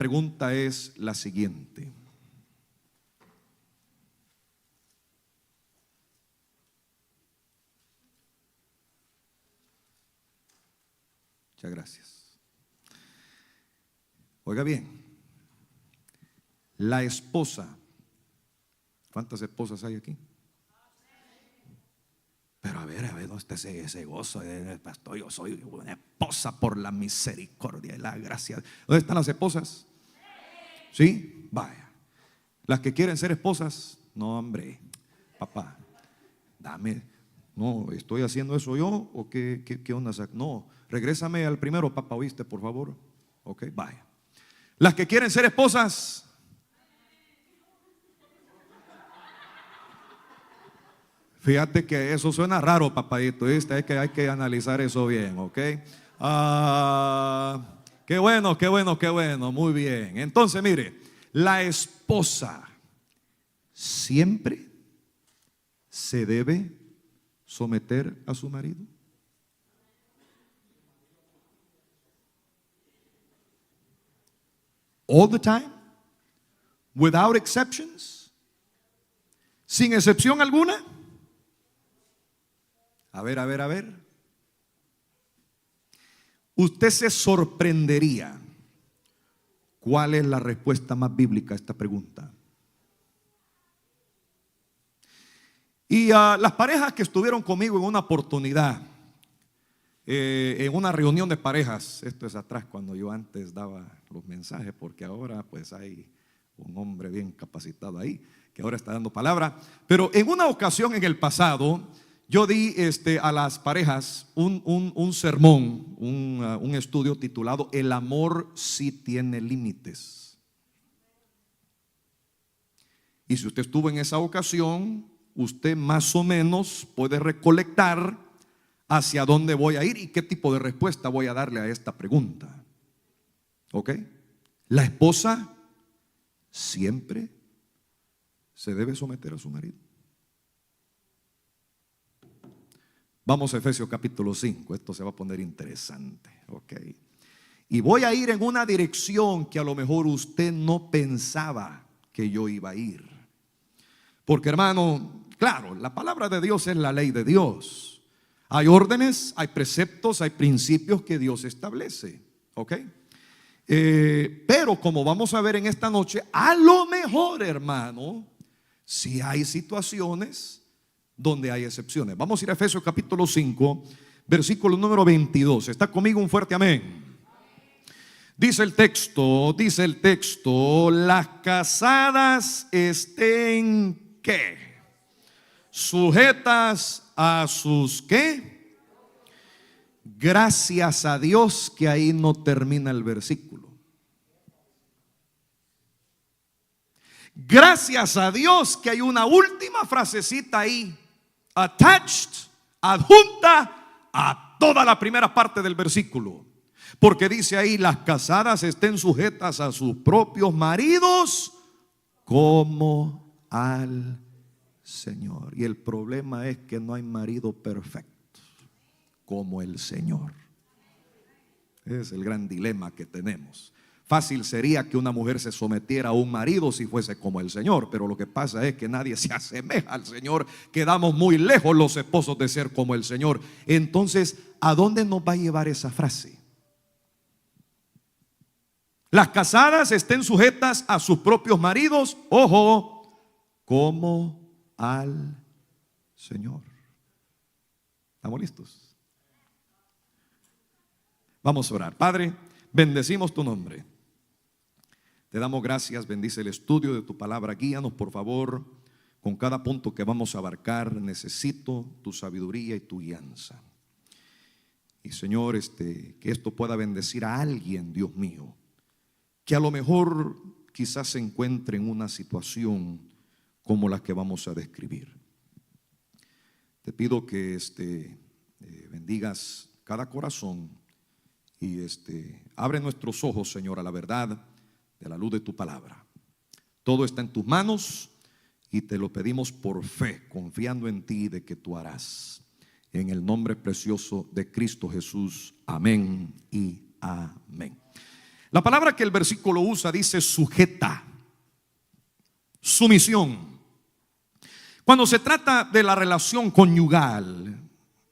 pregunta es la siguiente. Muchas gracias. Oiga bien, la esposa, ¿cuántas esposas hay aquí? Pero a ver, ¿dónde está ese gozo del pastor? Yo soy una esposa por la misericordia y la gracia. ¿Dónde están las esposas? ¿Sí? Vaya. Las que quieren ser esposas, no, hombre, papá, dame. No, ¿estoy haciendo eso yo o qué onda? No, regrésame al primero, papá, ¿oíste, por favor? Ok, vaya. Las que quieren ser esposas, fíjate que eso suena raro, papadito, ¿viste? Hay que analizar eso bien, ¿ok? Qué bueno, muy bien. Entonces, mire, la esposa siempre se debe someter a su marido. All the time, without exceptions, sin excepción alguna. A ver. Usted se sorprendería cuál es la respuesta más bíblica a esta pregunta. Y las parejas que estuvieron conmigo en una oportunidad, en una reunión de parejas, esto es atrás cuando yo antes daba los mensajes, porque ahora pues hay un hombre bien capacitado ahí, que ahora está dando palabra. Pero en una ocasión en el pasado, yo di a las parejas un sermón, un estudio titulado El amor sí tiene límites. Y si usted estuvo en esa ocasión, usted más o menos puede recolectar hacia dónde voy a ir y qué tipo de respuesta voy a darle a esta pregunta. ¿Ok? La esposa siempre se debe someter a su marido. Vamos a Efesios capítulo 5, esto se va a poner interesante, ok. Y voy a ir en una dirección que a lo mejor usted no pensaba que yo iba a ir. Porque, hermano, claro, la palabra de Dios es la ley de Dios. Hay órdenes, hay preceptos, hay principios que Dios establece, ok. Pero como vamos a ver en esta noche, a lo mejor, hermano, si hay situaciones donde hay excepciones. Vamos a ir a Efesios capítulo 5, versículo número 22. ¿Está conmigo? Un fuerte amén. Dice el texto, las casadas estén ¿qué? Sujetas a sus ¿qué? Gracias a Dios que ahí no termina el versículo. Gracias a Dios que hay una última frasecita ahí, attached, adjunta a toda la primera parte del versículo. Porque dice ahí, las casadas estén sujetas a sus propios maridos como al Señor. Y el problema es que no hay marido perfecto como el Señor. Ese es el gran dilema que tenemos. Fácil sería que una mujer se sometiera a un marido si fuese como el Señor, pero lo que pasa es que nadie se asemeja al Señor. Quedamos muy lejos los esposos de ser como el Señor. Entonces, ¿a dónde nos va a llevar esa frase? Las casadas estén sujetas a sus propios maridos, ojo, como al Señor. ¿Estamos listos? Vamos a orar. Padre, bendecimos tu nombre. Te damos gracias, bendice el estudio de tu palabra. Guíanos, por favor, con cada punto que vamos a abarcar. Necesito tu sabiduría y tu guianza. Y Señor, que esto pueda bendecir a alguien, Dios mío, que a lo mejor quizás se encuentre en una situación como la que vamos a describir. Te pido que bendigas cada corazón y abre nuestros ojos, Señor, a la verdad de la luz de tu palabra. Todo está en tus manos y te lo pedimos por fe, confiando en ti de que tú harás. En el nombre precioso de Cristo Jesús. Amén y amén. La palabra que el versículo usa dice sujeta, sumisión. Cuando se trata de la relación conyugal,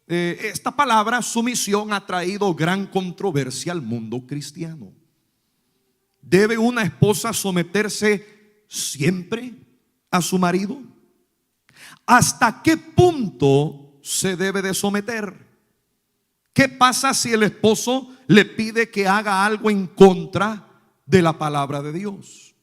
esta palabra sumisión ha traído gran controversia al mundo cristiano. ¿Debe una esposa someterse siempre a su marido? ¿Hasta qué punto se debe de someter? ¿Qué pasa si el esposo le pide que haga algo en contra de la palabra de Dios?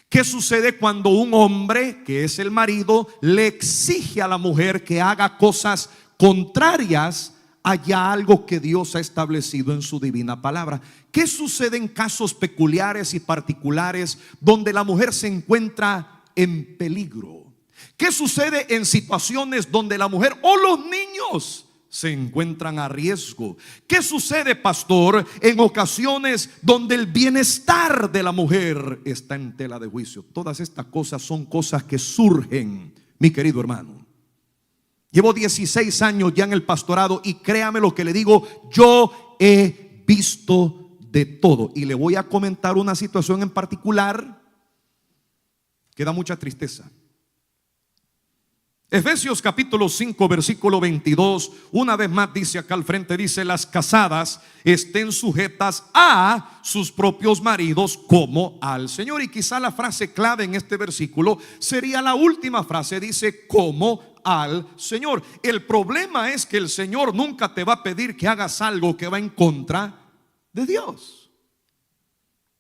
¿Qué sucede cuando un hombre, que es el marido, le exige a la mujer que haga cosas contrarias a ya algo que Dios ha establecido en su divina palabra? ¿Qué sucede en casos peculiares y particulares donde la mujer se encuentra en peligro? ¿Qué sucede en situaciones donde la mujer o los niños se encuentran a riesgo? ¿Qué sucede, pastor, en ocasiones donde el bienestar de la mujer está en tela de juicio? Todas estas cosas son cosas que surgen, mi querido hermano. Llevo 16 años ya en el pastorado y créame lo que le digo, yo he visto de todo. Y le voy a comentar una situación en particular que da mucha tristeza. Efesios capítulo 5 versículo 22, una vez más dice acá al frente, dice: las casadas estén sujetas a sus propios maridos como al Señor. Y quizá la frase clave en este versículo sería la última frase, dice como al Señor. El problema es que el Señor nunca te va a pedir que hagas algo que va en contra de Dios.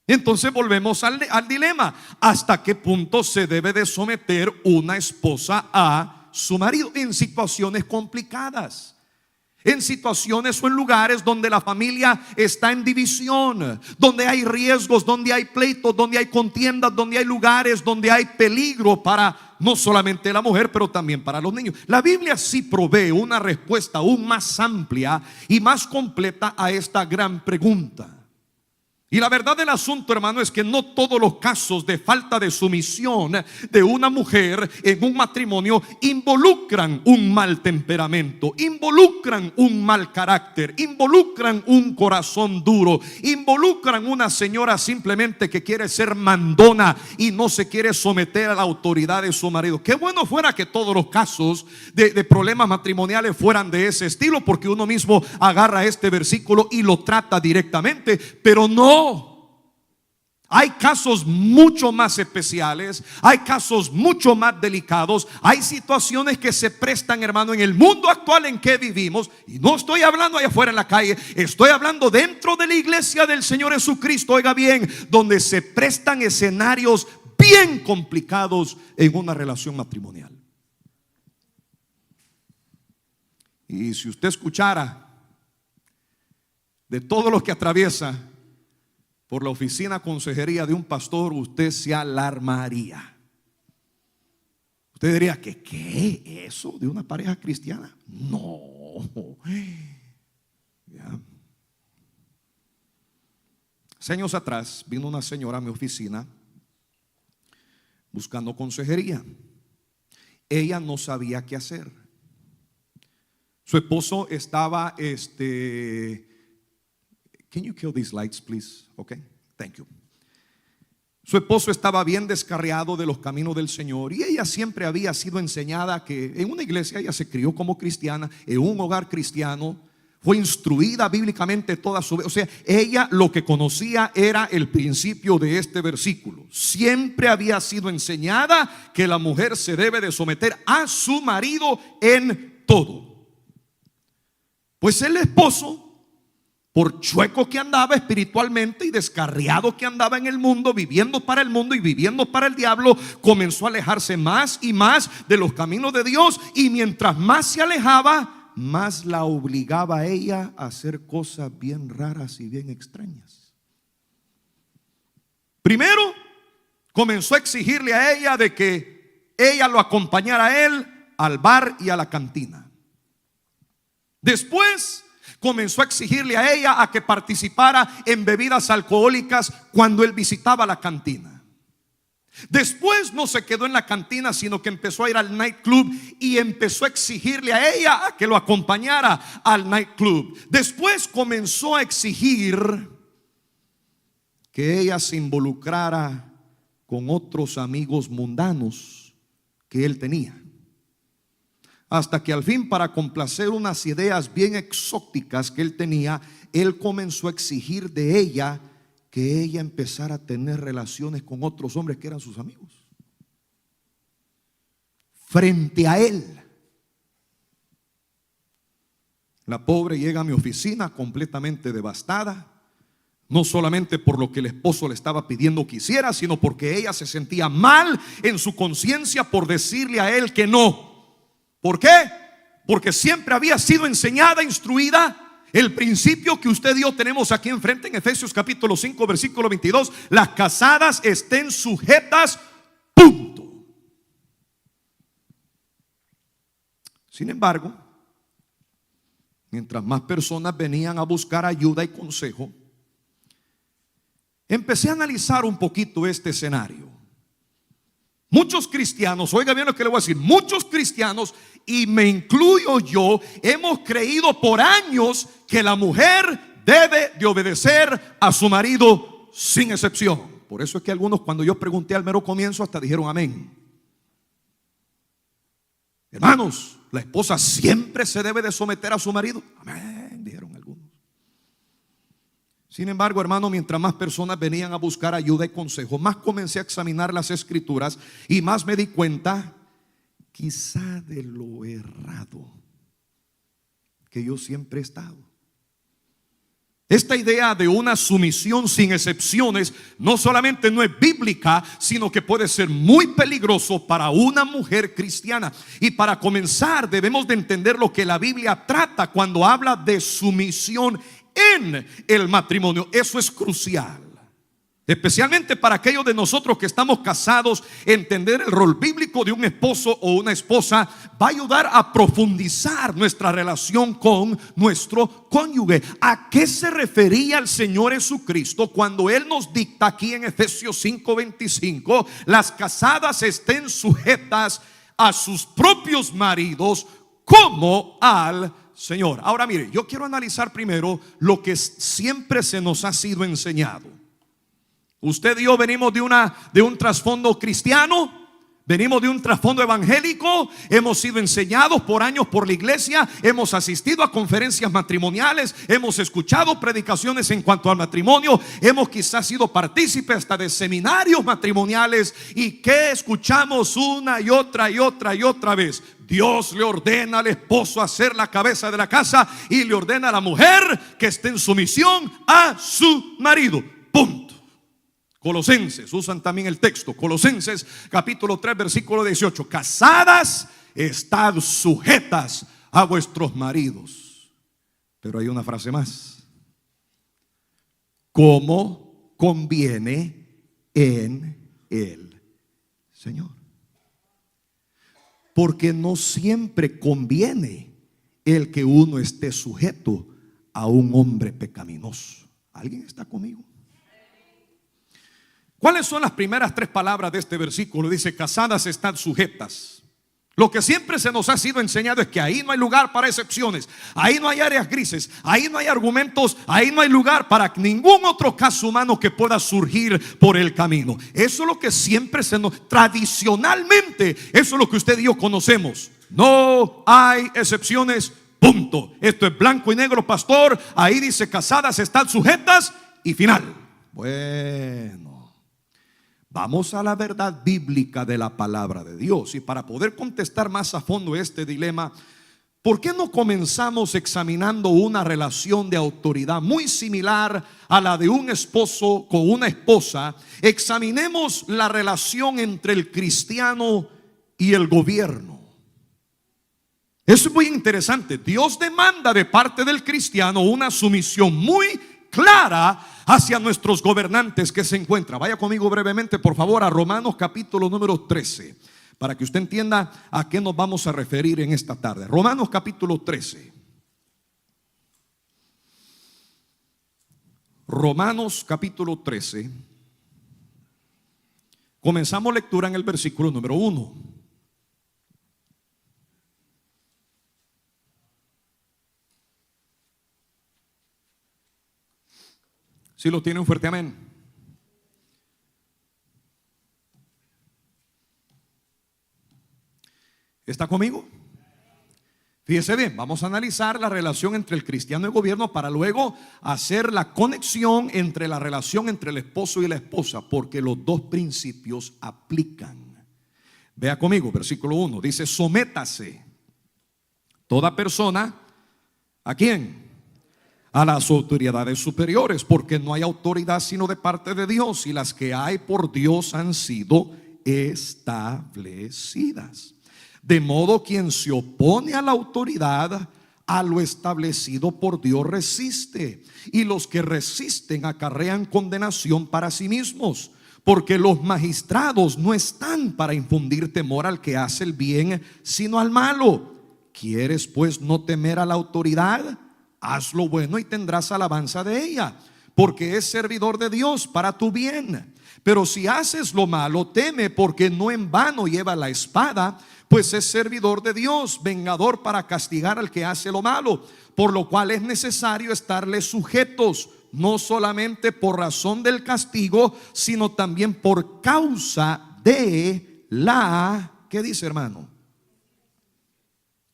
Entonces volvemos al dilema: ¿hasta qué punto se debe de someter una esposa a su marido en situaciones complicadas? En situaciones o en lugares donde la familia está en división, donde hay riesgos, donde hay pleitos, donde hay contiendas, donde hay lugares donde hay peligro para no solamente la mujer, pero también para los niños. La Biblia sí provee una respuesta aún más amplia y más completa a esta gran pregunta. Y la verdad del asunto, hermano, es que no todos los casos de falta de sumisión de una mujer en un matrimonio involucran un mal temperamento, involucran un mal carácter, involucran un corazón duro, involucran una señora simplemente que quiere ser mandona y no se quiere someter a la autoridad de su marido. Qué bueno fuera que todos los casos de problemas matrimoniales fueran de ese estilo, porque uno mismo agarra este versículo y lo trata directamente, pero no. Hay casos mucho más especiales, hay casos mucho más delicados, hay situaciones que se prestan, hermano, en el mundo actual en que vivimos. Y no estoy hablando allá afuera en la calle, estoy hablando dentro de la iglesia del Señor Jesucristo, oiga bien, donde se prestan escenarios bien complicados en una relación matrimonial. Y si usted escuchara de todo lo que atraviesa por la oficina consejería de un pastor, usted se alarmaría. Usted diría que ¿qué? ¿Eso de una pareja cristiana? No. Ya. Hace años atrás vino una señora a mi oficina buscando consejería. Ella no sabía qué hacer. Su esposo estaba Can you kill these lights, please? Okay, thank you. Su esposo estaba bien descarriado de los caminos del Señor y ella siempre había sido enseñada que en una iglesia, ella se crió como cristiana, en un hogar cristiano, fue instruida bíblicamente toda su vida. O sea, ella lo que conocía era el principio de este versículo. Siempre había sido enseñada que la mujer se debe de someter a su marido en todo. Pues el esposo, por chueco que andaba espiritualmente y descarriado que andaba en el mundo, viviendo para el mundo y viviendo para el diablo, comenzó a alejarse más y más de los caminos de Dios. Y mientras más se alejaba, más la obligaba a ella a hacer cosas bien raras y bien extrañas. Primero, comenzó a exigirle a ella de que ella lo acompañara a él al bar y a la cantina. Después comenzó a exigirle a ella a que participara en bebidas alcohólicas cuando él visitaba la cantina. Después no se quedó en la cantina, sino que empezó a ir al nightclub y empezó a exigirle a ella a que lo acompañara al nightclub. Después comenzó a exigir que ella se involucrara con otros amigos mundanos que él tenía. Hasta que al fin, para complacer unas ideas bien exóticas que él tenía, él comenzó a exigir de ella que ella empezara a tener relaciones con otros hombres que eran sus amigos, frente a él. La pobre llega a mi oficina completamente devastada, no solamente por lo que el esposo le estaba pidiendo que hiciera, sino porque ella se sentía mal en su conciencia por decirle a él que no. ¿Por qué? Porque siempre había sido enseñada, instruida, el principio que usted y yo tenemos aquí enfrente en Efesios capítulo 5 versículo 22: las casadas estén sujetas, punto. Sin embargo, mientras más personas venían a buscar ayuda y consejo, empecé a analizar un poquito este escenario. Muchos cristianos, oiga bien lo que le voy a decir, muchos cristianos, y me incluyo yo, hemos creído por años que la mujer debe de obedecer a su marido sin excepción. Por eso es que algunos, cuando yo pregunté al mero comienzo, hasta dijeron amén. Hermanos, la esposa siempre se debe de someter a su marido. Amén, dijeron algunos. Sin embargo, hermano, mientras más personas venían a buscar ayuda y consejo, más comencé a examinar las escrituras y más me di cuenta, quizá, de lo errado que yo siempre he estado. Esta idea de una sumisión sin excepciones no solamente no es bíblica, sino que puede ser muy peligroso para una mujer cristiana. Y para comenzar, debemos de entender lo que la Biblia trata cuando habla de sumisión en el matrimonio. Eso es crucial, especialmente para aquellos de nosotros que estamos casados. Entender el rol bíblico de un esposo o una esposa va a ayudar a profundizar nuestra relación con nuestro cónyuge. ¿A qué se refería el Señor Jesucristo cuando Él nos dicta aquí en Efesios 5:25: las casadas estén sujetas a sus propios maridos como al Señor? Ahora mire, yo quiero analizar primero lo que siempre se nos ha sido enseñado. Usted y yo venimos de un trasfondo cristiano, venimos de un trasfondo evangélico, hemos sido enseñados por años por la iglesia, hemos asistido a conferencias matrimoniales, hemos escuchado predicaciones en cuanto al matrimonio, hemos quizás sido partícipes hasta de seminarios matrimoniales. ¿Y qué escuchamos una y otra y otra y otra vez? Dios le ordena al esposo a ser la cabeza de la casa y le ordena a la mujer que esté en sumisión a su marido. Punto. Colosenses, usan también el texto, Colosenses capítulo 3 versículo 18: casadas, estad sujetas a vuestros maridos. Pero hay una frase más: como conviene en el Señor. Porque no siempre conviene el que uno esté sujeto a un hombre pecaminoso. ¿Alguien está conmigo? ¿Cuáles son las primeras tres palabras de este versículo? Dice: casadas están sujetas. Lo que siempre se nos ha sido enseñado es que ahí no hay lugar para excepciones, ahí no hay áreas grises, ahí no hay argumentos, ahí no hay lugar para ningún otro caso humano que pueda surgir por el camino. Eso es lo que siempre tradicionalmente, eso es lo que usted y yo conocemos. No hay excepciones, punto. Esto es blanco y negro, pastor. Ahí dice: casadas están sujetas, y final. Bueno, vamos a la verdad bíblica de la palabra de Dios. Y para poder contestar más a fondo este dilema, ¿por qué no comenzamos examinando una relación de autoridad muy similar a la de un esposo con una esposa? Examinemos la relación entre el cristiano y el gobierno. Eso es muy interesante. Dios demanda de parte del cristiano una sumisión muy clara hacia nuestros gobernantes que se encuentran. Vaya conmigo brevemente, por favor, a Romanos capítulo número 13, para que usted entienda a qué nos vamos a referir en esta tarde. Romanos capítulo 13. Romanos capítulo 13. Comenzamos lectura en el versículo número 1. Si lo tiene, un fuerte amén. ¿Está conmigo? Fíjese bien, vamos a analizar la relación entre el cristiano y el gobierno para luego hacer la conexión entre la relación entre el esposo y la esposa, porque los dos principios aplican. Vea conmigo, versículo 1, dice: sométase toda persona, ¿a quién? A las autoridades superiores, porque no hay autoridad sino de parte de Dios, y las que hay por Dios han sido establecidas. De modo, quien se opone a la autoridad, a lo establecido por Dios resiste, y los que resisten acarrean condenación para sí mismos, porque los magistrados no están para infundir temor al que hace el bien, sino al malo. ¿Quieres pues no temer a la autoridad? Haz lo bueno y tendrás alabanza de ella, porque es servidor de Dios para tu bien. Pero si haces lo malo, teme, porque no en vano lleva la espada, pues es servidor de Dios, vengador para castigar al que hace lo malo. Por lo cual es necesario estarle sujetos, no solamente por razón del castigo, sino también por causa de la, ¿qué dice, hermano?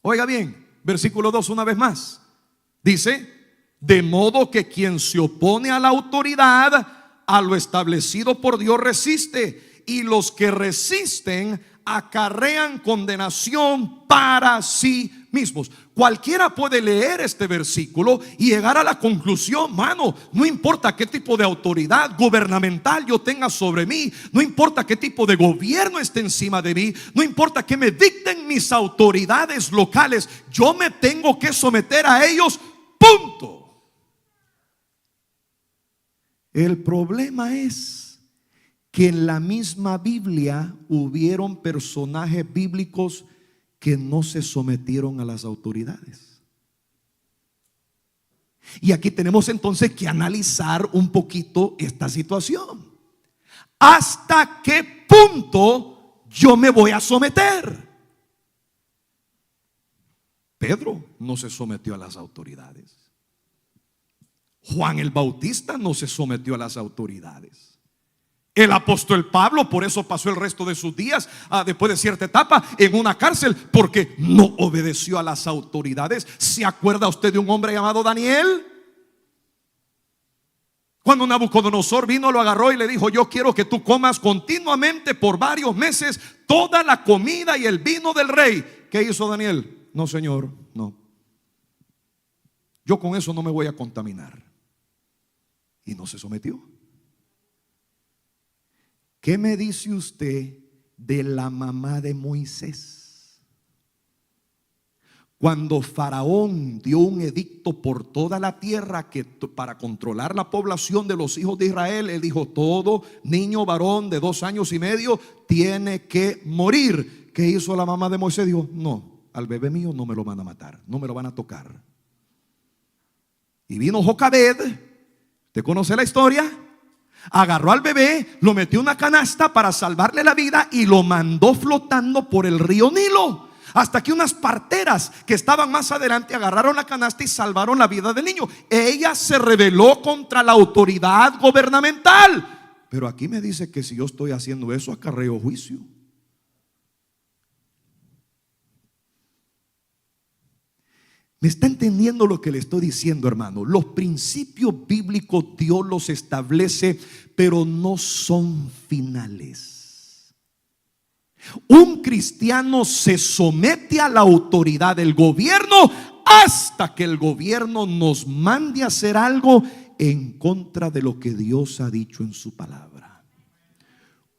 Oiga bien, versículo 2 una vez más. Dice: de modo que quien se opone a la autoridad, a lo establecido por Dios resiste, y los que resisten acarrean condenación para sí mismos. Cualquiera puede leer este versículo y llegar a la conclusión: mano, no importa qué tipo de autoridad gubernamental yo tenga sobre mí, no importa qué tipo de gobierno esté encima de mí, no importa que me dicten mis autoridades locales, yo me tengo que someter a ellos, punto. El problema es que en la misma Biblia hubieron personajes bíblicos que no se sometieron a las autoridades. Y aquí tenemos entonces que analizar un poquito esta situación. ¿Hasta qué punto yo me voy a someter? Pedro no se sometió a las autoridades. Juan el Bautista no se sometió a las autoridades. El apóstol Pablo por eso pasó el resto de sus días, después de cierta etapa, en una cárcel, porque no obedeció a las autoridades. ¿Se acuerda usted de un hombre llamado Daniel? Cuando Nabucodonosor vino, lo agarró y le dijo: yo quiero que tú comas continuamente por varios meses toda la comida y el vino del rey. ¿Qué hizo Daniel? No, señor, no. Yo con eso no me voy a contaminar. Y no se sometió. ¿Qué me dice usted de la mamá de Moisés? Cuando Faraón dio un edicto por toda la tierra que para controlar la población de los hijos de Israel, él dijo: todo niño varón de 2 años y medio tiene que morir. ¿Qué hizo la mamá de Moisés? Dijo: no, al bebé mío no me lo van a matar, no me lo van a tocar. Y vino Jocabed, ¿te conoce la historia? Agarró al bebé, lo metió en una canasta para salvarle la vida y lo mandó flotando por el río Nilo, hasta que unas parteras que estaban más adelante agarraron la canasta y salvaron la vida del niño. Ella se rebeló contra la autoridad gubernamental. Pero aquí me dice que si yo estoy haciendo eso, acarreo juicio. ¿Me está entendiendo lo que le estoy diciendo, hermano? Los principios bíblicos Dios los establece, pero no son finales. Un cristiano se somete a la autoridad del gobierno hasta que el gobierno nos mande a hacer algo en contra de lo que Dios ha dicho en su palabra.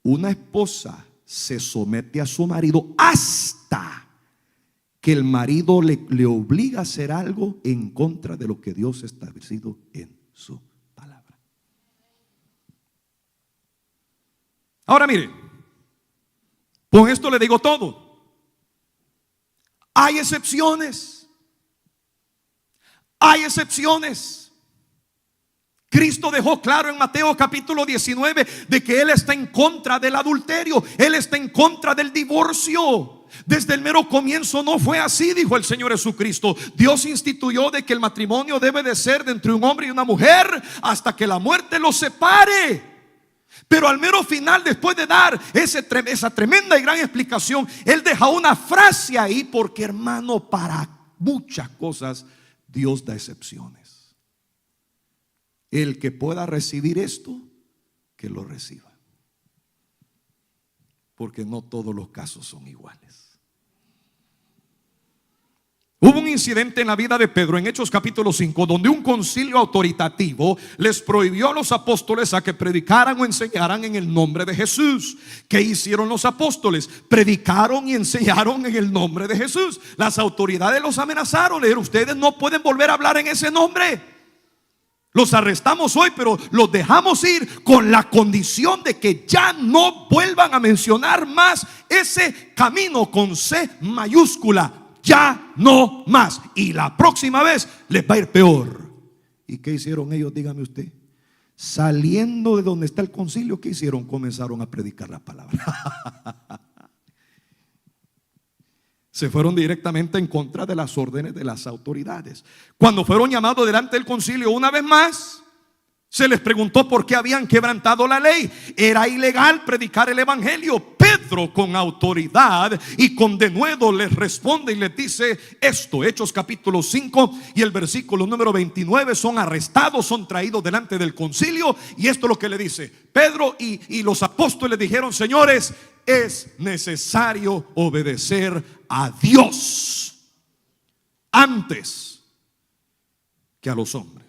Una esposa se somete a su marido hasta que el marido le obliga a hacer algo en contra de lo que Dios ha establecido en su palabra. Ahora mire, con esto le digo todo. Hay excepciones. Hay excepciones. Cristo dejó claro en Mateo capítulo 19 de que Él está en contra del adulterio. Él está en contra del divorcio. Desde el mero comienzo no fue así, dijo el Señor Jesucristo. Dios instituyó de que el matrimonio debe de ser de entre un hombre y una mujer hasta que la muerte los separe. Pero al mero final, después de dar esa tremenda y gran explicación, él deja una frase ahí, porque hermano, para muchas cosas Dios da excepciones. El que pueda recibir esto, que lo reciba, porque no todos los casos son iguales. Hubo un incidente en la vida de Pedro en Hechos capítulo 5, donde un concilio autoritativo les prohibió a los apóstoles a que predicaran o enseñaran en el nombre de Jesús. ¿Qué hicieron los apóstoles? Predicaron y enseñaron en el nombre de Jesús. Las autoridades los amenazaron, le dijeron: ustedes no pueden volver a hablar en ese nombre. Los arrestamos hoy, pero los dejamos ir con la condición de que ya no vuelvan a mencionar más ese camino con C mayúscula. Ya no más. Y la próxima vez les va a ir peor. ¿Y qué hicieron ellos? Dígame usted. Saliendo de donde está el concilio, ¿qué hicieron? Comenzaron a predicar la palabra. Se fueron directamente en contra de las órdenes de las autoridades. Cuando fueron llamados delante del concilio una vez más, se les preguntó por qué habían quebrantado la ley. Era ilegal predicar el evangelio. Pedro, con autoridad y con denuedo, les responde y les dice esto. Hechos capítulo 5 y el versículo número 29. Son arrestados, son traídos delante del concilio, y esto es lo que le dice Pedro y los apóstoles. Dijeron: señores, es necesario obedecer a Dios antes que a los hombres.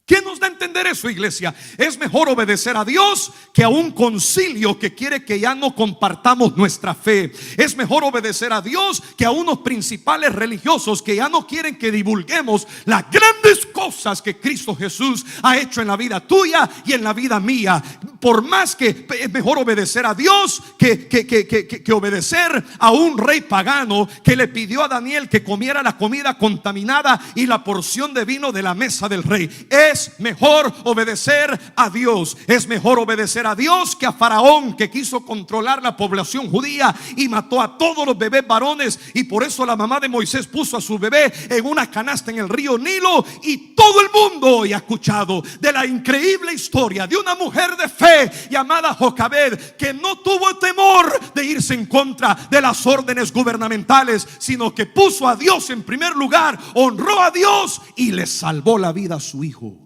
¿Qué nos da a entender eso, iglesia? Es mejor obedecer a Dios que a un concilio que quiere que ya no compartamos nuestra fe. Es mejor obedecer a Dios que a unos principales religiosos que ya no quieren que divulguemos las grandes cosas que Cristo Jesús ha hecho en la vida tuya y en la vida mía. Por más que es mejor obedecer a Dios que obedecer a un rey pagano que le pidió a Daniel que comiera la comida contaminada y la porción de vino de la mesa del rey. Es mejor obedecer a Dios. Es mejor obedecer a Dios que a Faraón, que quiso controlar la población judía y mató a todos los bebés varones. Y por eso la mamá de Moisés puso a su bebé en una canasta en el río Nilo. Y todo el mundo hoy ha escuchado de la increíble historia de una mujer de fe llamada Jocabed, que no tuvo temor de irse en contra de las órdenes gubernamentales, sino que puso a Dios en primer lugar, honró a Dios y le salvó la vida a su hijo.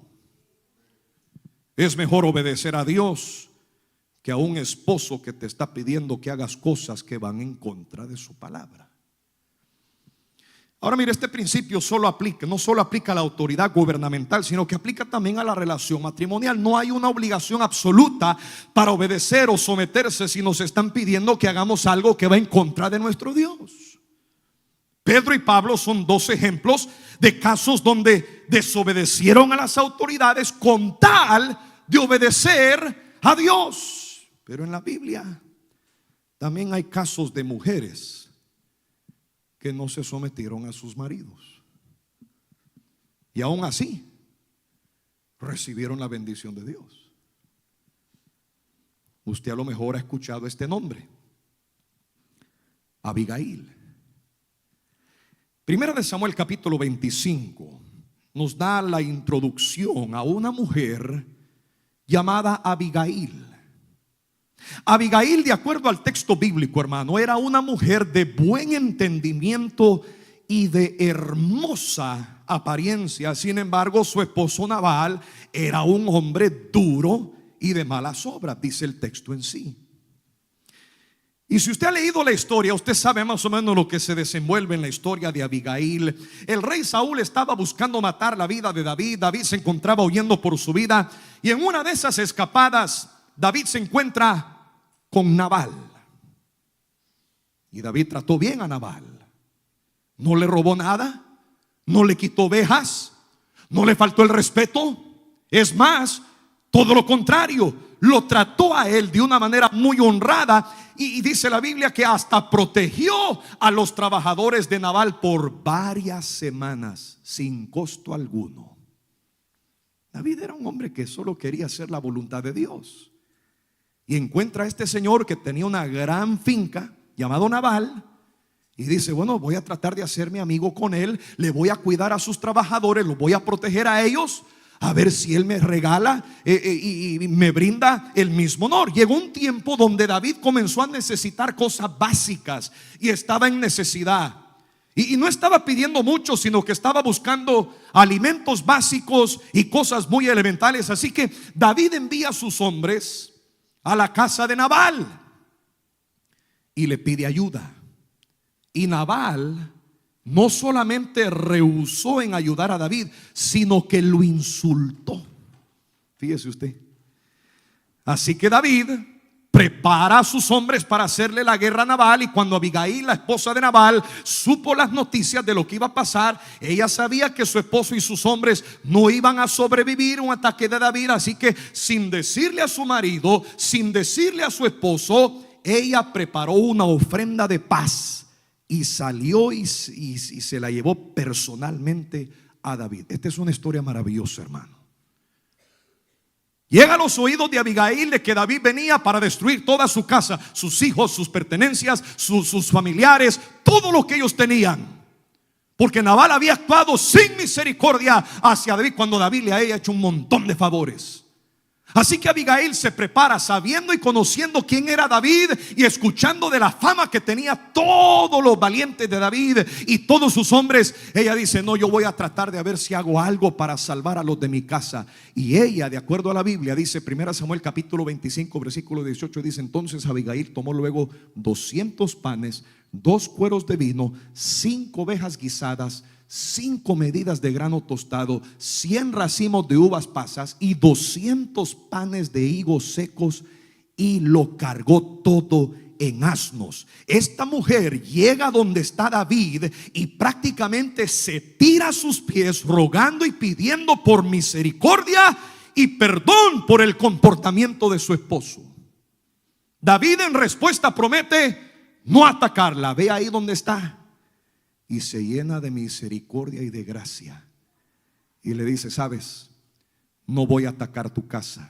Es mejor obedecer a Dios que a un esposo que te está pidiendo que hagas cosas que van en contra de su palabra. Ahora mire, este principio no solo aplica a la autoridad gubernamental, sino que aplica también a la relación matrimonial. No hay una obligación absoluta para obedecer o someterse si nos están pidiendo que hagamos algo que va en contra de nuestro Dios. Pedro y Pablo son dos ejemplos de casos donde desobedecieron a las autoridades con tal de obedecer a Dios. Pero en la Biblia también hay casos de mujeres que no se sometieron a sus maridos, y aún así recibieron la bendición de Dios. Usted a lo mejor ha escuchado este nombre: Abigail. Primera de Samuel capítulo 25 nos da la introducción a una mujer llamada Abigail. Abigail, de acuerdo al texto bíblico, hermano, era una mujer de buen entendimiento y de hermosa apariencia. Sin embargo, su esposo Nabal era un hombre duro y de malas obras, dice el texto en sí. Y si usted ha leído la historia, usted sabe más o menos lo que se desenvuelve en la historia de Abigail. El rey Saúl estaba buscando matar la vida de David. David se encontraba huyendo por su vida, y en una de esas escapadas David se encuentra con Nabal. Y David trató bien a Nabal. No le robó nada, no le quitó ovejas, no le faltó el respeto. Es más, todo lo contrario, lo trató a él de una manera muy honrada. Y dice la Biblia que hasta protegió a los trabajadores de Nabal por varias semanas sin costo alguno. David era un hombre que solo quería hacer la voluntad de Dios. Y encuentra a este señor que tenía una gran finca llamado Nabal, y dice: bueno, voy a tratar de hacerme amigo con él, le voy a cuidar a sus trabajadores, los voy a proteger a ellos, a ver si él me regala y me brinda el mismo honor. Llegó un tiempo donde David comenzó a necesitar cosas básicas y estaba en necesidad. Y no estaba pidiendo mucho, sino que estaba buscando alimentos básicos y cosas muy elementales. Así que David envía a sus hombres a la casa de Nabal y le pide ayuda. Y Nabal no solamente rehusó en ayudar a David, sino que lo insultó. Fíjese usted. Así que David prepara a sus hombres para hacerle la guerra a Nabal. Y cuando Abigail, la esposa de Nabal, supo las noticias de lo que iba a pasar, ella sabía que su esposo y sus hombres no iban a sobrevivir un ataque de David. Así que sin decirle a su marido, sin decirle a su esposo, ella preparó una ofrenda de paz y salió y se la llevó personalmente a David. Esta es una historia maravillosa, hermano. Llega a los oídos de Abigail de que David venía para destruir toda su casa, sus hijos, sus pertenencias, sus familiares, todo lo que ellos tenían. Porque Nabal había actuado sin misericordia hacia David cuando David le había hecho un montón de favores. Así que Abigail se prepara sabiendo y conociendo quién era David y escuchando de la fama que tenía todos los valientes de David y todos sus hombres. Ella dice: no, yo voy a tratar de ver si hago algo para salvar a los de mi casa. Y ella, de acuerdo a la Biblia, dice 1 Samuel capítulo 25 versículo 18, dice: entonces Abigail tomó luego 200 panes, 2 cueros de vino, 5 ovejas guisadas, 5 medidas de grano tostado, 100 racimos de uvas pasas y 200 panes de higos secos, y lo cargó todo en asnos. Esta mujer llega donde está David y prácticamente se tira a sus pies rogando y pidiendo por misericordia y perdón por el comportamiento de su esposo. David en respuesta promete no atacarla. Ve ahí donde está y se llena de misericordia y de gracia y le dice: sabes, no voy a atacar tu casa.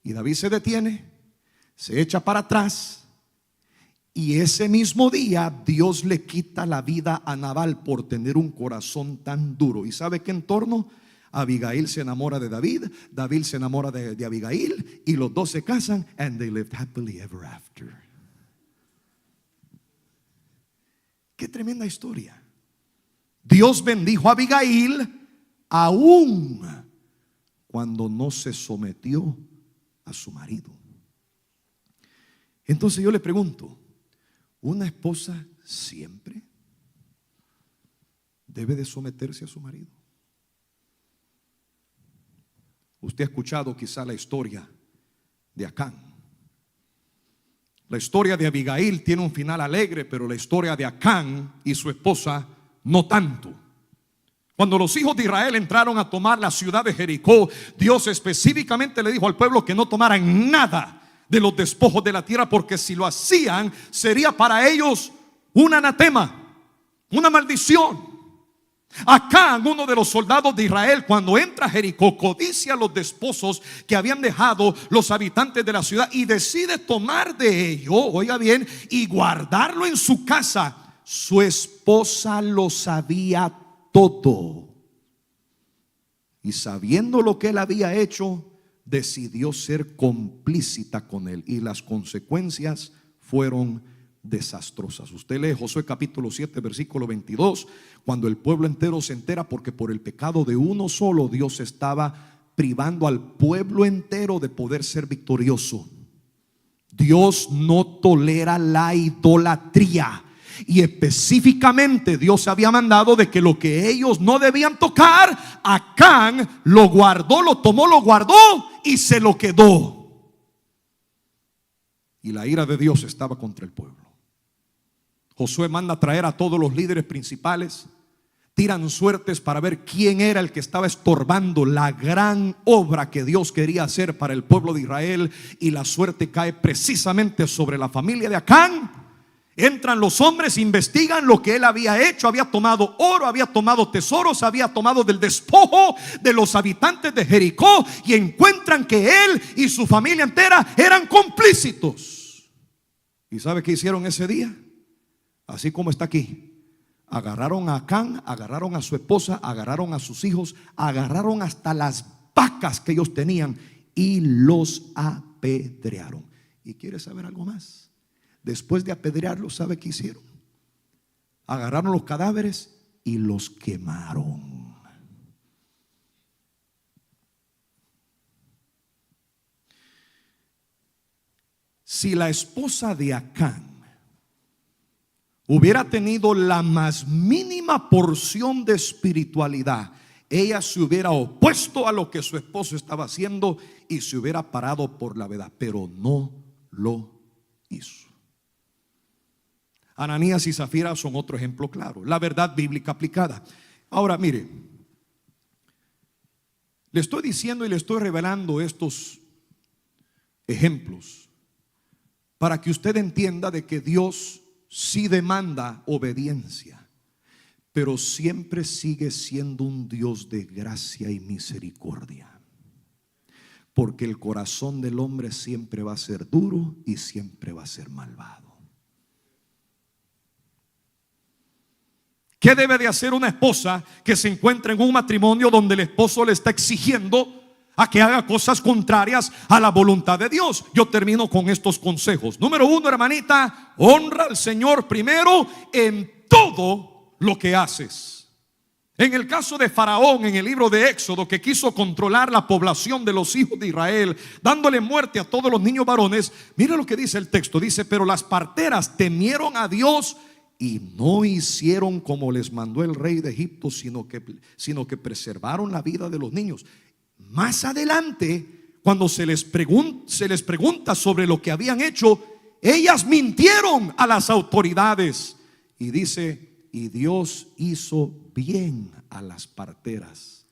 Y David se detiene, se echa para atrás, y ese mismo día Dios le quita la vida a Nabal por tener un corazón tan duro. ¿Y sabe qué entorno? Abigail se enamora de David, David se enamora de Abigail, y los dos se casan, and they lived happily ever after. Qué tremenda historia. Dios bendijo a Abigail aún cuando no se sometió a su marido. Entonces yo le pregunto: ¿una esposa siempre debe de someterse a su marido? Usted ha escuchado quizá la historia de Acán. La historia de Abigail tiene un final alegre, pero la historia de Acán y su esposa no tanto. Cuando los hijos de Israel entraron a tomar la ciudad de Jericó, Dios específicamente le dijo al pueblo que no tomaran nada de los despojos de la tierra, porque si lo hacían sería para ellos un anatema, una maldición. Acán, uno de los soldados de Israel, cuando entra a Jericó, codicia los despojos que habían dejado los habitantes de la ciudad y decide tomar de ello, oiga bien, y guardarlo en su casa. Su esposa lo sabía todo, y sabiendo lo que él había hecho, decidió ser complícita con él, y las consecuencias fueron desastrosas. Usted lee Josué capítulo 7 versículo 22, cuando el pueblo entero se entera, porque por el pecado de uno solo Dios estaba privando al pueblo entero de poder ser victorioso. Dios no tolera la idolatría, y específicamente Dios había mandado de que lo que ellos no debían tocar, Acán lo guardó, lo tomó, lo guardó y se lo quedó. Y la ira de Dios estaba contra el pueblo. Josué manda a traer a todos los líderes principales, tiran suertes para ver quién era el que estaba estorbando la gran obra que Dios quería hacer para el pueblo de Israel, y la suerte cae precisamente sobre la familia de Acán. Entran los hombres, investigan lo que él había hecho. Había tomado oro, había tomado tesoros, había tomado del despojo de los habitantes de Jericó, y encuentran que él y su familia entera eran complícitos. ¿Y sabe qué hicieron ese día? Así como está aquí: Agarraron a Acán, agarraron a su esposa, agarraron a sus hijos, agarraron hasta las vacas que ellos tenían y los apedrearon. ¿Y quiere saber algo más? Después de apedrearlos, ¿sabe qué hicieron? Agarraron los cadáveres y los quemaron. Si la esposa de Acán hubiera tenido la más mínima porción de espiritualidad, ella se hubiera opuesto a lo que su esposo estaba haciendo y se hubiera parado por la verdad, pero no lo hizo. Ananías y Zafira son otro ejemplo claro, la verdad bíblica aplicada. Ahora mire, le estoy diciendo y le estoy revelando estos ejemplos para que usted entienda de que Dios sí demanda obediencia, pero siempre sigue siendo un Dios de gracia y misericordia, porque el corazón del hombre siempre va a ser duro y siempre va a ser malvado. ¿Qué debe de hacer una esposa que se encuentra en un matrimonio donde el esposo le está exigiendo a que haga cosas contrarias a la voluntad de Dios? Yo termino con estos consejos. Número 1, hermanita, honra al Señor primero en todo lo que haces. En el caso de Faraón, en el libro de Éxodo, que quiso controlar la población de los hijos de Israel, dándole muerte a todos los niños varones, mira lo que dice el texto. Dice: pero las parteras temieron a Dios y no hicieron como les mandó el rey de Egipto, sino que preservaron la vida de los niños. Más adelante, cuando se les pregunta sobre lo que habían hecho, ellas mintieron a las autoridades. Y dice: y Dios hizo bien a las parteras,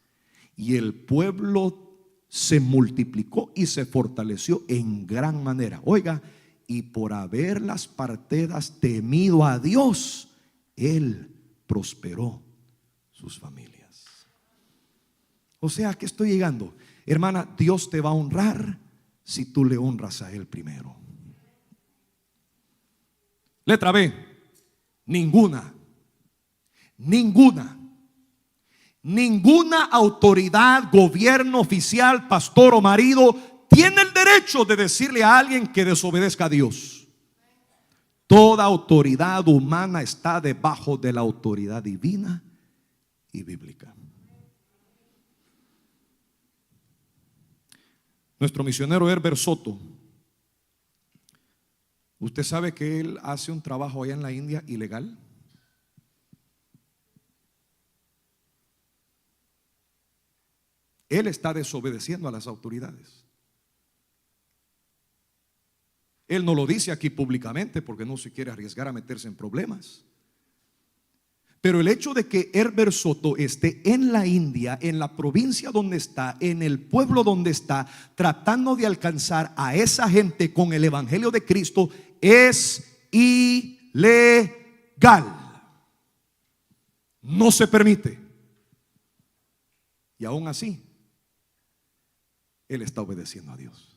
y el pueblo se multiplicó y se fortaleció en gran manera. Oiga, y por haber las parteras temido a Dios, Él prosperó sus familias. O sea, ¿a qué estoy llegando? Hermana, Dios te va a honrar si tú le honras a Él primero. Letra B: ninguna autoridad, gobierno, oficial, pastor o marido tiene el derecho de decirle a alguien que desobedezca a Dios. Toda autoridad humana está debajo de la autoridad divina y bíblica. Nuestro misionero Herbert Soto, ¿usted sabe que él hace un trabajo allá en la India ilegal? Él está desobedeciendo a las autoridades. Él no lo dice aquí públicamente porque no se quiere arriesgar a meterse en problemas. Pero el hecho de que Herbert Soto esté en la India, en la provincia donde está, en el pueblo donde está, tratando de alcanzar a esa gente con el evangelio de Cristo, es ilegal. No se permite. Y aún así, él está obedeciendo a Dios.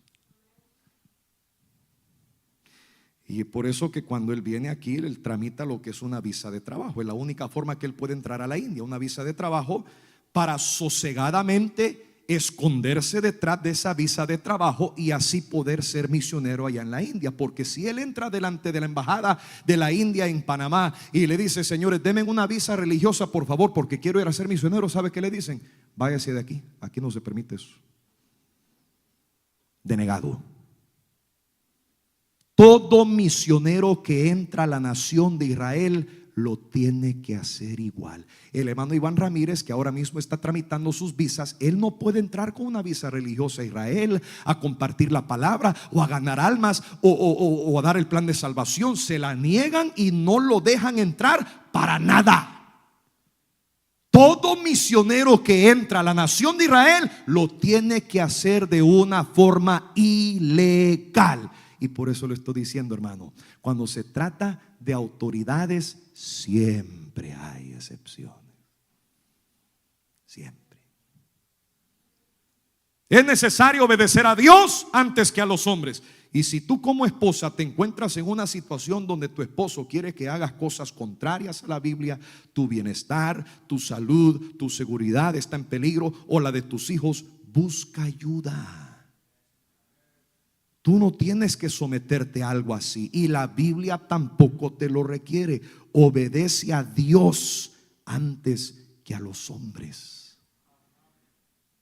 Y por eso que cuando él viene aquí, él tramita lo que es una visa de trabajo. Es la única forma que él puede entrar a la India, una visa de trabajo, para sosegadamente esconderse detrás de esa visa de trabajo y así poder ser misionero allá en la India. Porque si él entra delante de la embajada de la India en Panamá y le dice: señores, denme una visa religiosa por favor, porque quiero ir a ser misionero, ¿sabe qué le dicen? Váyase de aquí, aquí no se permite eso. Denegado. Todo misionero que entra a la nación de Israel lo tiene que hacer igual. El hermano Iván Ramírez, que ahora mismo está tramitando sus visas, él no puede entrar con una visa religiosa a Israel a compartir la palabra o a ganar almas o a dar el plan de salvación. Se la niegan y no lo dejan entrar para nada. Todo misionero que entra a la nación de Israel lo tiene que hacer de una forma ilegal. Y por eso le estoy diciendo, hermano, cuando se trata de autoridades, siempre hay excepciones. Siempre. Es necesario obedecer a Dios antes que a los hombres. Y si tú como esposa te encuentras en una situación donde tu esposo quiere que hagas cosas contrarias a la Biblia, tu bienestar, tu salud, tu seguridad está en peligro, o la de tus hijos, busca ayuda. Tú no tienes que someterte a algo así, y la Biblia tampoco te lo requiere. Obedece a Dios antes que a los hombres.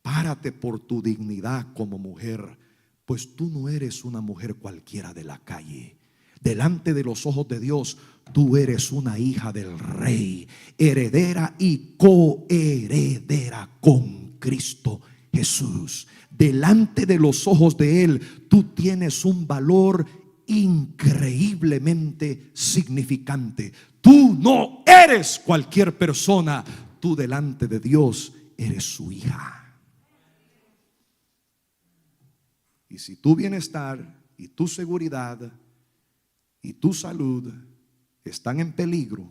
Párate por tu dignidad como mujer, pues tú no eres una mujer cualquiera de la calle. Delante de los ojos de Dios, tú eres una hija del Rey, heredera y coheredera con Cristo Jesús. Delante de los ojos de Él, tú tienes un valor increíblemente significante. Tú no eres cualquier persona. Tú delante de Dios eres su hija. Y si tu bienestar y tu seguridad y tu salud están en peligro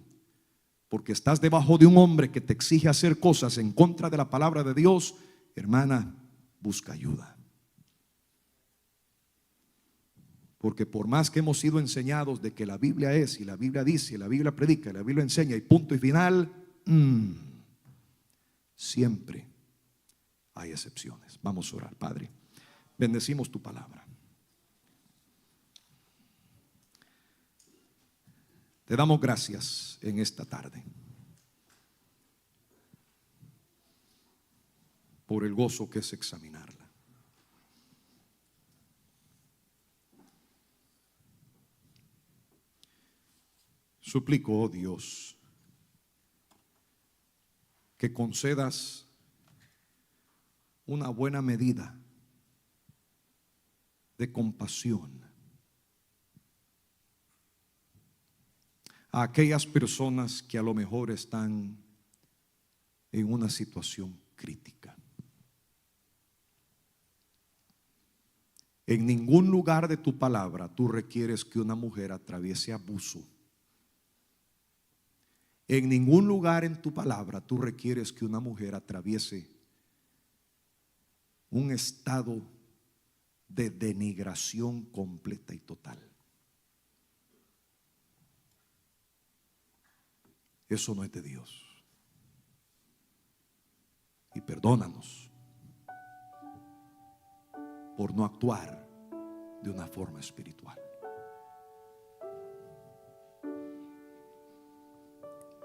porque estás debajo de un hombre que te exige hacer cosas en contra de la palabra de Dios, hermana, busca ayuda. Porque por más que hemos sido enseñados de que la Biblia es, y la Biblia dice, y la Biblia predica, y la Biblia enseña, y punto y final, siempre hay excepciones. Vamos a orar. Padre, bendecimos tu palabra. Te damos gracias en esta tarde por el gozo que es examinarla. Suplico, oh Dios, que concedas una buena medida de compasión a aquellas personas que a lo mejor están en una situación crítica. En ningún lugar de tu palabra tú requieres que una mujer atraviese abuso. En ningún lugar en tu palabra tú requieres que una mujer atraviese un estado de denigración completa y total. Eso no es de Dios. Y perdónanos por no actuar de una forma espiritual.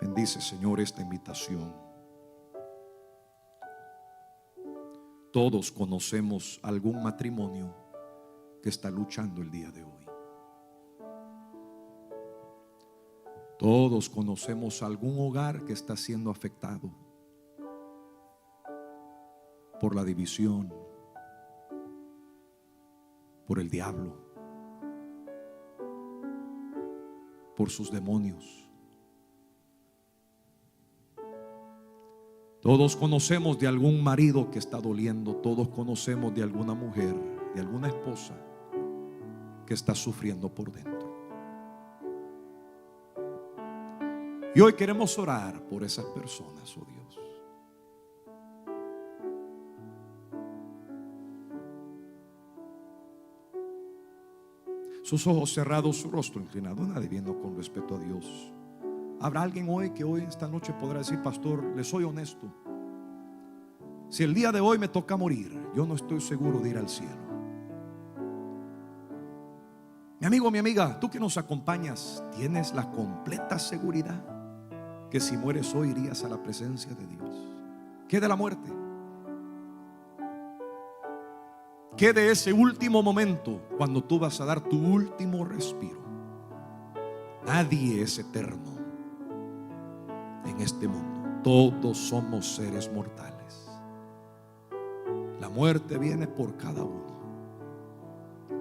Bendice, Señor, esta invitación. Todos conocemos algún matrimonio que está luchando el día de hoy. Todos conocemos algún hogar que está siendo afectado por la división, por el diablo, por sus demonios. Todos conocemos de algún marido que está doliendo. Todos conocemos de alguna mujer, de alguna esposa que está sufriendo por dentro. Y hoy queremos orar por esas personas, oh Dios. Sus ojos cerrados, su rostro inclinado, nadie viendo con respeto a Dios. ¿Habrá alguien hoy que hoy esta noche podrá decir: pastor, le soy honesto, si el día de hoy me toca morir, yo no estoy seguro de ir al cielo? Mi amigo, mi amiga, tú que nos acompañas, ¿tienes la completa seguridad que si mueres hoy irías a la presencia de Dios? ¿Qué de la muerte? ¿Qué de ese último momento cuando tú vas a dar tu último respiro? Nadie es eterno en este mundo. Todos somos seres mortales. La muerte viene por cada uno.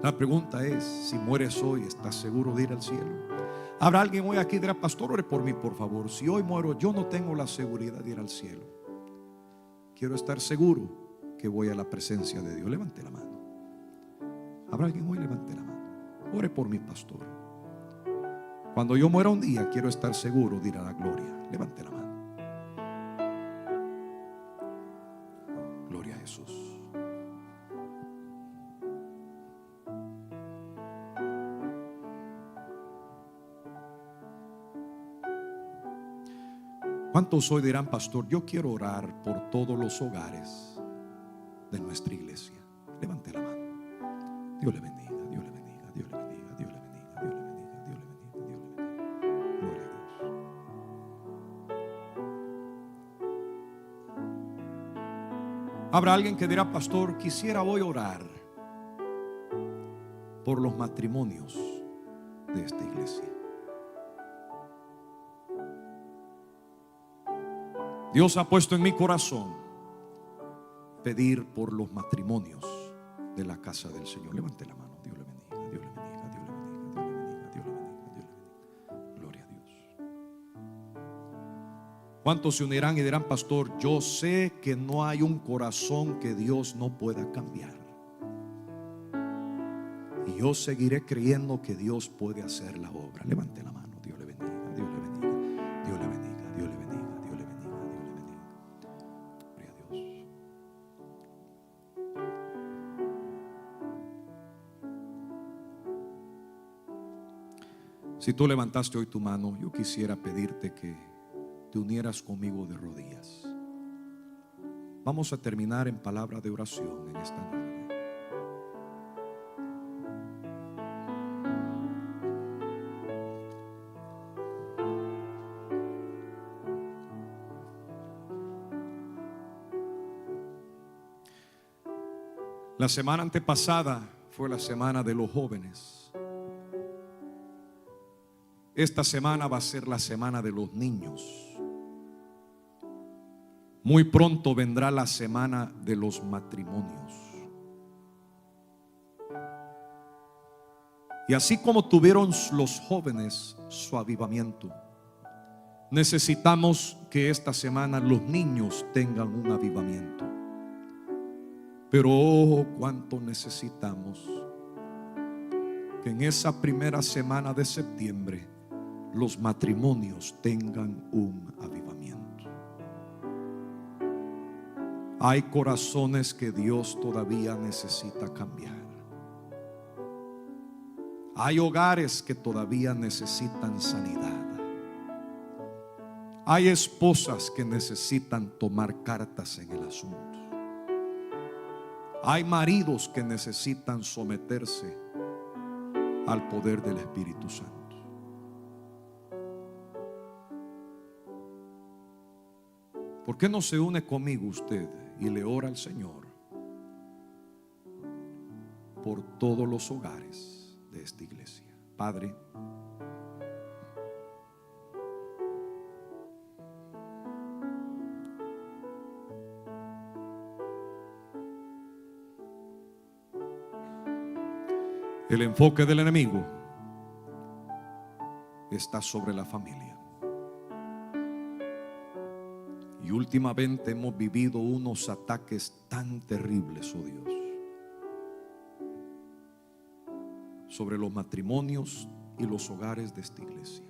La pregunta es: si mueres hoy, ¿estás seguro de ir al cielo? ¿Habrá alguien hoy aquí que dirá: pastor, ore por mí, por favor? Si hoy muero, yo no tengo la seguridad de ir al cielo. Quiero estar seguro que voy a la presencia de Dios. Levante la mano. ¿Habrá alguien hoy? Levante la mano. Ore por mí, pastor. Cuando yo muera un día, quiero estar seguro de ir a la gloria. Levante la mano. Gloria a Jesús. ¿Cuántos hoy dirán, pastor, yo quiero orar por todos los hogares de nuestra iglesia? Levante la mano. Dios le bendiga, Dios le bendiga, Dios le bendiga, Dios le bendiga, Dios le bendiga, Dios le bendiga, Dios le bendiga. Gloria a Dios. Habrá alguien que dirá, pastor, quisiera hoy orar por los matrimonios de esta iglesia. Dios ha puesto en mi corazón pedir por los matrimonios de la casa del Señor. Levante la mano. Dios le bendiga, Dios le bendiga, Dios le bendiga, Dios le bendiga, Dios le bendiga, Dios le bendiga. Gloria a Dios. ¿Cuántos se unirán y dirán, pastor, yo sé que no hay un corazón que Dios no pueda cambiar? Y yo seguiré creyendo que Dios puede hacer la obra. Levante la mano. Dios le bendiga, Dios le bendiga, Dios le bendiga, Dios le bendiga, Dios le bendiga, Dios le bendiga. Gloria a Dios. Si tú levantaste hoy tu mano, yo quisiera pedirte que te unieras conmigo de rodillas. Vamos a terminar en palabra de oración en esta noche. La semana antepasada fue la semana de los jóvenes. Esta semana va a ser la semana de los niños. Muy pronto vendrá la semana de los matrimonios. Y así como tuvieron los jóvenes su avivamiento, necesitamos que esta semana los niños tengan un avivamiento. Pero oh, cuánto necesitamos que en esa primera semana de septiembre los matrimonios tengan un avivamiento. Hay corazones que Dios todavía necesita cambiar. Hay hogares que todavía necesitan sanidad. Hay esposas que necesitan tomar cartas en el asunto. Hay maridos que necesitan someterse al poder del Espíritu Santo. ¿Por qué no se une conmigo usted y le ora al Señor por todos los hogares de esta iglesia? Padre, el enfoque del enemigo está sobre la familia. Y últimamente hemos vivido unos ataques tan terribles, oh Dios, sobre los matrimonios y los hogares de esta iglesia.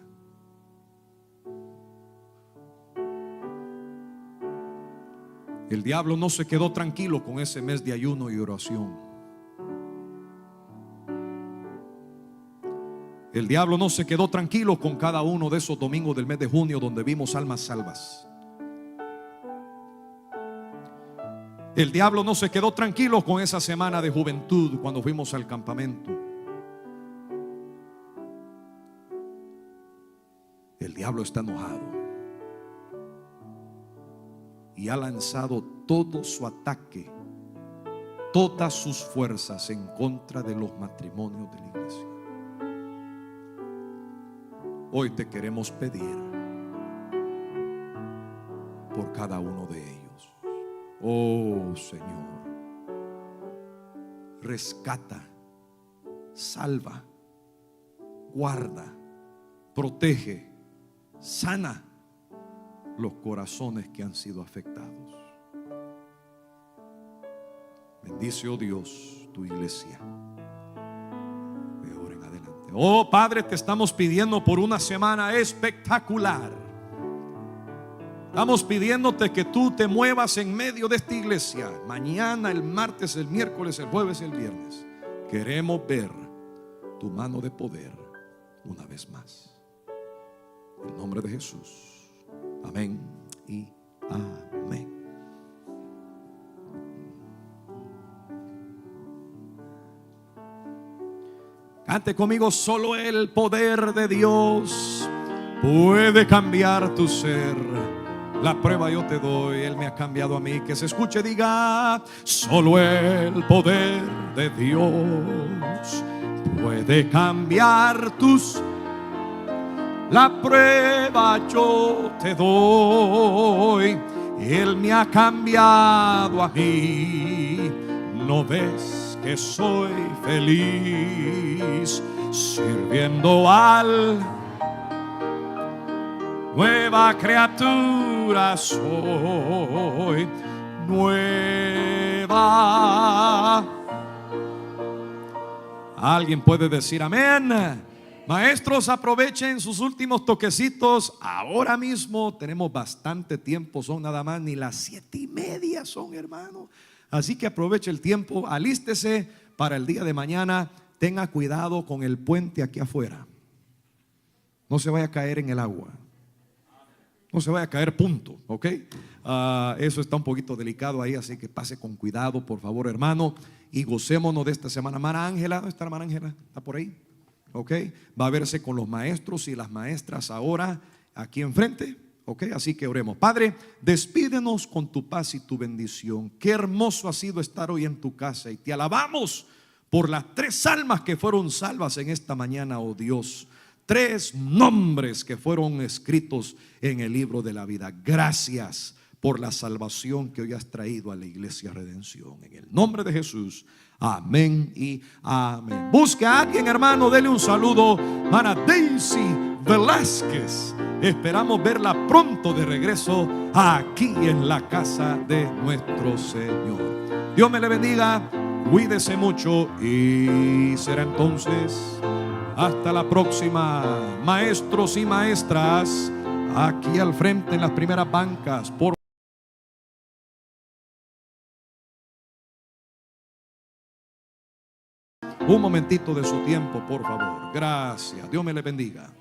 El diablo no se quedó tranquilo con ese mes de ayuno y oración. El diablo no se quedó tranquilo con cada uno de esos domingos del mes de junio donde vimos almas salvas. El diablo no se quedó tranquilo con esa semana de juventud cuando fuimos al campamento. El diablo está enojado y ha lanzado todo su ataque, todas sus fuerzas en contra de los matrimonios de la iglesia. Hoy te queremos pedir por cada uno de ellos. Oh Señor, rescata, salva, guarda, protege, sana los corazones que han sido afectados. Bendice, oh Dios, tu iglesia. Oh Padre, te estamos pidiendo por una semana espectacular. Estamos pidiéndote que tú te muevas en medio de esta iglesia. Mañana, el martes, el miércoles, el jueves, el viernes. Queremos ver tu mano de poder una vez más. En el nombre de Jesús. Amén y amén. Cante conmigo: solo el poder de Dios puede cambiar tu ser. La prueba yo te doy, Él me ha cambiado a mí. Que se escuche, diga: solo el poder de Dios puede cambiar tus. La prueba yo te doy, Él me ha cambiado a mí. ¿No ves que soy feliz sirviendo al? Nueva criatura soy, nueva. ¿Alguien puede decir amén? Maestros, aprovechen sus últimos toquecitos. Ahora mismo tenemos bastante tiempo, son nada más ni las 7:30 son, hermano. Así que aproveche el tiempo, alístese para el día de mañana. Tenga cuidado con el puente aquí afuera. No se vaya a caer en el agua. No se vaya a caer, punto, ¿ok? Eso está un poquito delicado ahí, así que pase con cuidado, por favor, hermano. Y gocémonos de esta semana. Hermana Ángela, ¿dónde está la hermana Ángela? ¿Está por ahí? ¿Ok? Va a verse con los maestros y las maestras ahora aquí enfrente. ¿Ok? Así que oremos. Padre, despídenos con tu paz y tu bendición. Qué hermoso ha sido estar hoy en tu casa. Y te alabamos por las 3 almas que fueron salvas en esta mañana, oh Dios. 3 nombres que fueron escritos en el libro de la vida. Gracias por la salvación que hoy has traído a la Iglesia Redención. En el nombre de Jesús, amén y amén. Busque a alguien, hermano, dele un saludo. Hermana Daisy Velázquez, esperamos verla pronto de regreso aquí en la casa de nuestro Señor. Dios me le bendiga, cuídese mucho y será entonces hasta la próxima. Maestros y maestras, aquí al frente en las primeras bancas, por un momentito de su tiempo, por favor. Gracias. Dios me le bendiga.